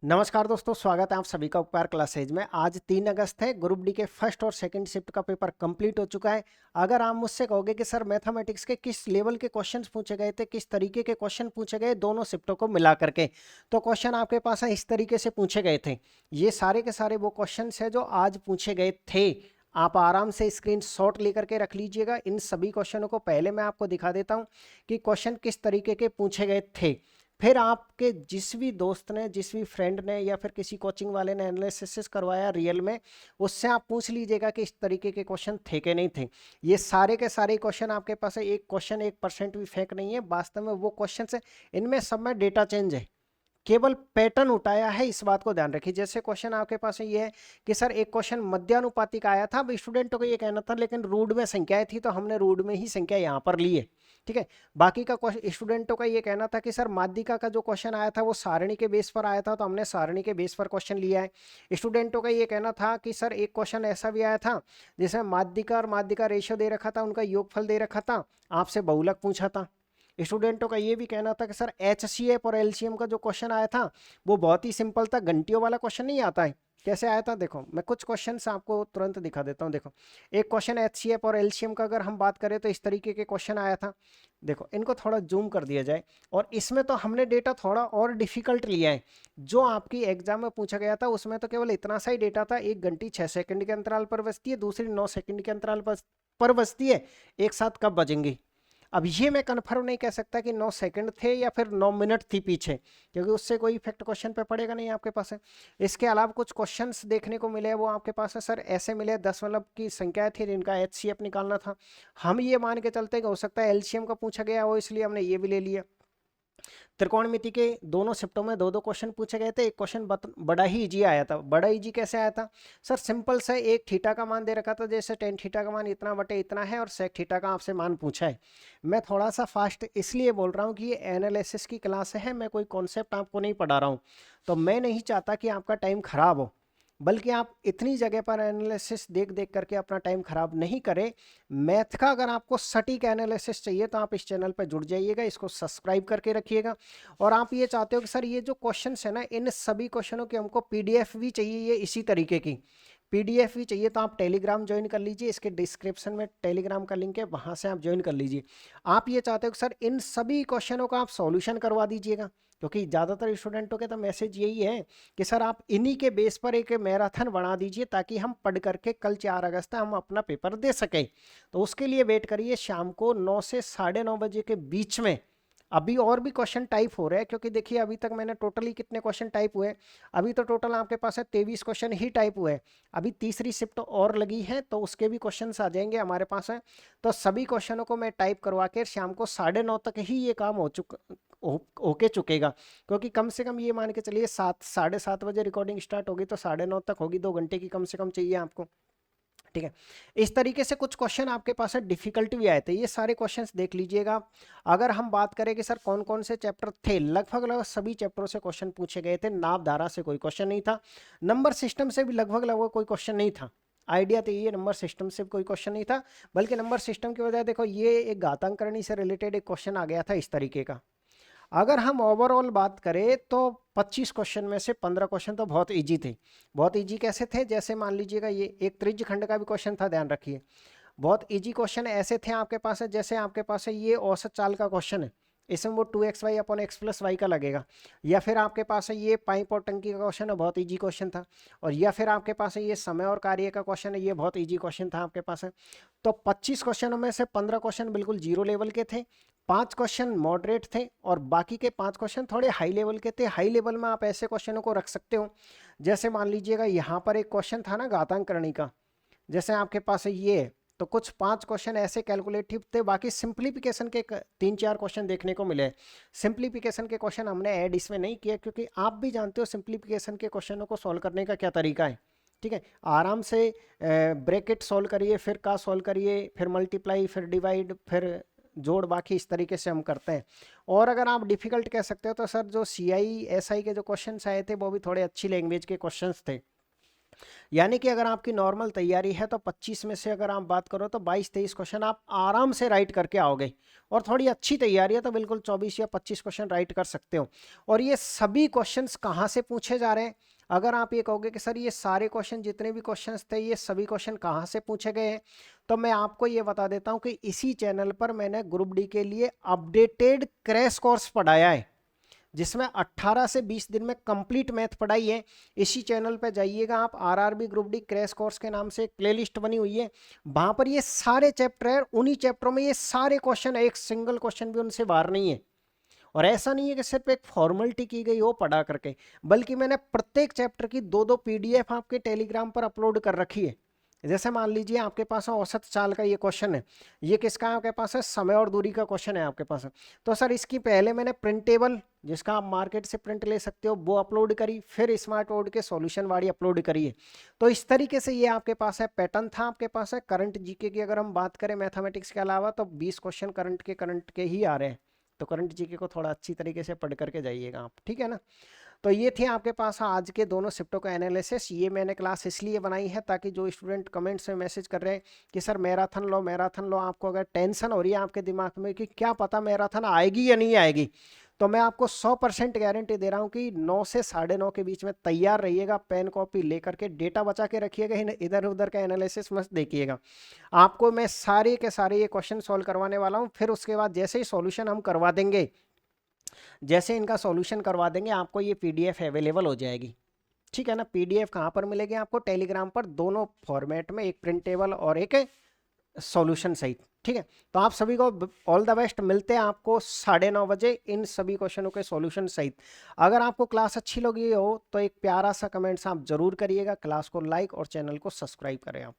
नमस्कार दोस्तों, स्वागत है आप सभी का उपकार क्लासेज में। आज 3 अगस्त है। ग्रुप डी के फर्स्ट और सेकंड शिफ्ट का पेपर कंप्लीट हो चुका है। अगर आप मुझसे कहोगे कि सर मैथमेटिक्स के किस लेवल के क्वेश्चंस पूछे गए थे, किस तरीके के क्वेश्चन पूछे गए दोनों शिफ्टों को मिला करके, तो क्वेश्चन आपके पास है इस तरीके से पूछे गए थे। ये सारे के सारे वो क्वेश्चन है जो आज पूछे गए थे। आप आराम से स्क्रीन शॉट लेकर के रख लीजिएगा। इन सभी क्वेश्चनों को पहले मैं आपको दिखा देता हूँ कि क्वेश्चन किस तरीके के पूछे गए थे। फिर आपके जिस भी दोस्त ने, जिस भी फ्रेंड ने या फिर किसी कोचिंग वाले ने एनालिसिस करवाया रियल में, उससे आप पूछ लीजिएगा कि इस तरीके के क्वेश्चन थे कि नहीं थे। ये सारे के सारे क्वेश्चन आपके पास है। एक क्वेश्चन 1% भी फेक नहीं है। वास्तव में वो क्वेश्चन है, इनमें सब में डेटा चेंज है, केवल पैटर्न उठाया है। इस बात को ध्यान रखिए। जैसे क्वेश्चन आपके पास ये है कि सर एक क्वेश्चन मध्यानुपातिक आया था। अब स्टूडेंटों को ये कहना था लेकिन रूट में संख्याएं थी तो हमने रूट में ही संख्या यहाँ पर ली है, ठीक है। बाकी का स्टूडेंटों का ये कहना था कि सर माध्यिका का जो क्वेश्चन आया था वो सारणी के बेस पर आया था तो हमने सारणी के बेस पर क्वेश्चन लिया है। स्टूडेंटों का ये कहना था कि सर एक क्वेश्चन ऐसा भी आया था जिसमें माध्यिका और माध्यिका रेशियो दे रखा था, उनका योगफल दे रखा था, आपसे बहुलक पूछा था। स्टूडेंटों का ये भी कहना था कि सर एचसीएफ और एलसीएम का जो क्वेश्चन आया था वो बहुत ही सिंपल था, घंटियों वाला क्वेश्चन नहीं आता है। कैसे आया था देखो, मैं कुछ क्वेश्चंस आपको तुरंत दिखा देता हूँ। देखो, एक क्वेश्चन एचसीएफ और एलसीएम का अगर हम बात करें तो इस तरीके के क्वेश्चन आया था। देखो, इनको थोड़ा जूम कर दिया जाए। और इसमें तो हमने डेटा थोड़ा और डिफिकल्ट लिया है। जो आपकी एग्जाम में पूछा गया था उसमें तो केवल इतना सा ही डेटा था। 1 घंटी 6 सेकंड के अंतराल पर बजती है, दूसरी 9 सेकंड के अंतराल पर बजती है। एक साथ कब बजेंगी? अब ये मैं कन्फर्म नहीं कह सकता कि 9 सेकंड थे या फिर 9 मिनट थी पीछे, क्योंकि उससे कोई इफेक्ट क्वेश्चन पे पड़ेगा नहीं आपके पास है। इसके अलावा कुछ क्वेश्चंस देखने को मिले, वो आपके पास है सर ऐसे मिले 10 की संख्या थी जिनका एचसीएफ निकालना था। हम ये मान के चलते कि हो सकता है एलसीएम का पूछा गया हो, इसलिए हमने ये भी ले लिया। त्रिकोणमिति के दोनों शिफ्टों में दो दो क्वेश्चन पूछे गए थे। एक क्वेश्चन बड़ा ही इजी आया था। बड़ा इजी कैसे आया था सर? सिंपल से एक थीटा का मान दे रखा था, जैसे टेन थीटा का मान इतना बटे इतना है और सेक थीटा का आपसे मान पूछा है। मैं थोड़ा सा फास्ट इसलिए बोल रहा हूँ कि ये एनालिसिस की क्लास है, मैं कोई कॉन्सेप्ट आपको नहीं पढ़ा रहा हूँ। तो मैं नहीं चाहता कि आपका टाइम खराब हो, बल्कि आप इतनी जगह पर एनालिसिस देख देख करके अपना टाइम खराब नहीं करें। मैथ का अगर आपको सटीक एनालिसिस चाहिए तो आप इस चैनल पर जुड़ जाइएगा, इसको सब्सक्राइब करके रखिएगा। और आप ये चाहते हो कि सर ये जो क्वेश्चंस है ना, इन सभी क्वेश्चनों की हमको पीडीएफ भी चाहिए, ये इसी तरीके की पीडीएफ भी चाहिए, तो आप टेलीग्राम ज्वाइन कर लीजिए। इसके डिस्क्रिप्शन में टेलीग्राम का लिंक है, वहां से आप ज्वाइन कर लीजिए। आप ये चाहते हो कि सर इन सभी क्वेश्चनों का आप सॉल्यूशन करवा दीजिएगा, क्योंकि ज़्यादातर स्टूडेंटों के तो मैसेज यही है कि सर आप इन्हीं के बेस पर एक मैराथन बना दीजिए ताकि हम पढ़ करके कल 4 अगस्त हम अपना पेपर दे सकें। तो उसके लिए वेट करिए, शाम को 9 से 9:30 बजे के बीच में। अभी और भी क्वेश्चन टाइप हो रहे हैं, क्योंकि देखिए अभी तक मैंने टोटली कितने क्वेश्चन टाइप हुए हैं? अभी तो टोटल आपके पास है 23 क्वेश्चन ही टाइप हुए हैं। अभी तीसरी शिफ्ट और लगी है तो उसके भी क्वेश्चन आ जाएंगे हमारे पास है। तो सभी क्वेश्चनों को मैं टाइप करवा के शाम को 9:30 तक ही ये काम होके चुकेगा। क्योंकि कम से कम ये मान के चलिए 7 साढ़े 7 बजे रिकॉर्डिंग स्टार्ट होगी तो 9:30 तक होगी। 2 घंटे की कम से कम चाहिए आपको, ठीक है। इस तरीके से कुछ क्वेश्चन आपके पास है, डिफिकल्ट भी आए थे। ये सारे क्वेश्चंस देख लीजिएगा। अगर हम बात करें कि सर कौन कौन से चैप्टर थे, लगभग लगभग सभी चैप्टरों से क्वेश्चन पूछे गए थे। नाप धारा से कोई क्वेश्चन नहीं था। नंबर सिस्टम से भी लगभग लगभग कोई क्वेश्चन नहीं था। आइडिया तो ये, नंबर सिस्टम से कोई क्वेश्चन नहीं था, बल्कि नंबर सिस्टम की वजह देखो ये एक घातांकरणी से रिलेटेड एक क्वेश्चन आ गया था इस तरीके का। अगर हम ओवरऑल बात करें तो 25 क्वेश्चन में से 15 क्वेश्चन तो बहुत इजी थे। बहुत इजी कैसे थे? जैसे मान लीजिएगा ये एक त्रिज्य खंड का भी क्वेश्चन था, ध्यान रखिए। बहुत इजी क्वेश्चन ऐसे थे आपके पास है, जैसे आपके पास है ये औसत चाल का क्वेश्चन है, इसमें वो 2xy/x+y का लगेगा। या फिर आपके पास है ये पाइप और टंकी का क्वेश्चन है, बहुत इजी क्वेश्चन था। और या फिर आपके पास है ये समय और कार्य का क्वेश्चन है, ये बहुत इजी क्वेश्चन था आपके पास है। तो 25 क्वेश्चनों में से 15 क्वेश्चन बिल्कुल जीरो लेवल के थे, 5 क्वेश्चन मॉडरेट थे और बाकी के 5 क्वेश्चन थोड़े हाई लेवल के थे। हाई लेवल में आप ऐसे क्वेश्चनों को रख सकते हो, जैसे मान लीजिएगा यहाँ पर एक क्वेश्चन था ना घातांकरणी का, जैसे आपके पास है ये, तो कुछ 5 क्वेश्चन ऐसे कैलकुलेटिव थे। बाकी सिंप्लीफिकेशन के 3-4 क्वेश्चन देखने को मिले। सिंप्लीफिकेशन के क्वेश्चन हमने ऐड इसमें नहीं किया, क्योंकि आप भी जानते हो सिंप्लीफिकेशन के क्वेश्चनों को सॉल्व करने का क्या तरीका है, ठीक है। आराम से ब्रैकेट सॉल्व करिए, फिर का सॉल्व करिए, फिर मल्टीप्लाई, फिर डिवाइड, फिर जोड़, बाकी इस तरीके से हम करते हैं। और अगर आप डिफिकल्ट कह सकते हो तो सर जो CI SI के जो क्वेश्चंस आए थे वो भी थोड़े अच्छी लैंग्वेज के क्वेश्चंस थे। यानी कि अगर आपकी नॉर्मल तैयारी है तो 25 में से अगर आप बात करो तो 22-23 क्वेश्चन आप आराम से राइट करके आओगे, और थोड़ी अच्छी तैयारी है तो बिल्कुल 24 या 25 क्वेश्चन राइट कर सकते हो। और ये सभी क्वेश्चंस कहाँ से पूछे जा रहे हैं? अगर आप ये कहोगे कि सर ये सारे क्वेश्चन, जितने भी क्वेश्चंस थे, ये सभी क्वेश्चन कहाँ से पूछे गए हैं, तो मैं आपको ये बता देता हूँ कि इसी चैनल पर मैंने ग्रुप डी के लिए अपडेटेड क्रैश कोर्स पढ़ाया है, जिसमें 18 से 20 दिन में कंप्लीट मैथ पढ़ाई है। इसी चैनल पे जाइएगा आप, RRB group D crash course के नाम से एक प्लेलिस्ट बनी हुई है, वहां पर ये सारे चैप्टर है, उन्हीं चैप्टरों में ये सारे क्वेश्चन है, एक सिंगल क्वेश्चन भी उनसे बाहर नहीं है। और ऐसा नहीं है कि सिर्फ एक फॉर्मेलिटी की गई हो पढ़ा करके, बल्कि मैंने प्रत्येक चैप्टर की 2-2 पीडीएफ आपके टेलीग्राम पर अपलोड कर रखी है। जैसे मान लीजिए आपके पास औसत चाल का ये क्वेश्चन है, ये किसका है आपके पास है, समय और दूरी का क्वेश्चन है आपके पास है। तो सर इसकी पहले मैंने प्रिंटेबल, जिसका आप मार्केट से प्रिंट ले सकते हो, वो अपलोड करी, फिर स्मार्ट बोर्ड के सॉल्यूशन वाली अपलोड करी है। तो इस तरीके से ये आपके पास है, पैटर्न था आपके पास है। करंट जीके की अगर हम बात करें मैथमेटिक्स के अलावा, तो 20 क्वेश्चन करंट के ही आ रहे हैं। तो करंट जीके को थोड़ा अच्छी तरीके से पढ़ करके जाइएगा आप, ठीक है ना। तो ये थे आपके पास आज के दोनों शिफ्टों का एनालिसिस। ये मैंने क्लास इसलिए बनाई है ताकि जो स्टूडेंट कमेंट्स में मैसेज कर रहे हैं कि सर मैराथन लो, आपको अगर टेंशन हो रही है आपके दिमाग में कि क्या पता मैराथन आएगी या नहीं आएगी, तो मैं आपको 100% गारंटी दे रहा हूँ कि 9 से 9:30 के बीच में तैयार रहिएगा, पेन कॉपी लेकर के, डेटा बचा के रखिएगा, इधर उधर का एनालिसिस मत देखिएगा। आपको मैं सारे के सारे ये क्वेश्चन सॉल्व करवाने वाला हूँ, फिर उसके बाद जैसे ही सॉल्यूशन हम करवा देंगे, जैसे इनका सॉल्यूशन करवा देंगे, आपको ये पीडीएफ अवेलेबल हो जाएगी, ठीक है ना। पीडीएफ कहाँ पर मिलेगी आपको? टेलीग्राम पर, दोनों फॉर्मेट में, एक प्रिंटेबल और एक सॉल्यूशन सहित, ठीक है। तो आप सभी को ऑल द बेस्ट, मिलते हैं आपको 9:30 बजे इन सभी क्वेश्चनों के सॉल्यूशन सहित। अगर आपको क्लास अच्छी लगी हो तो एक प्यारा सा कमेंट्स आप जरूर करिएगा, क्लास को लाइक और चैनल को सब्सक्राइब करें आप।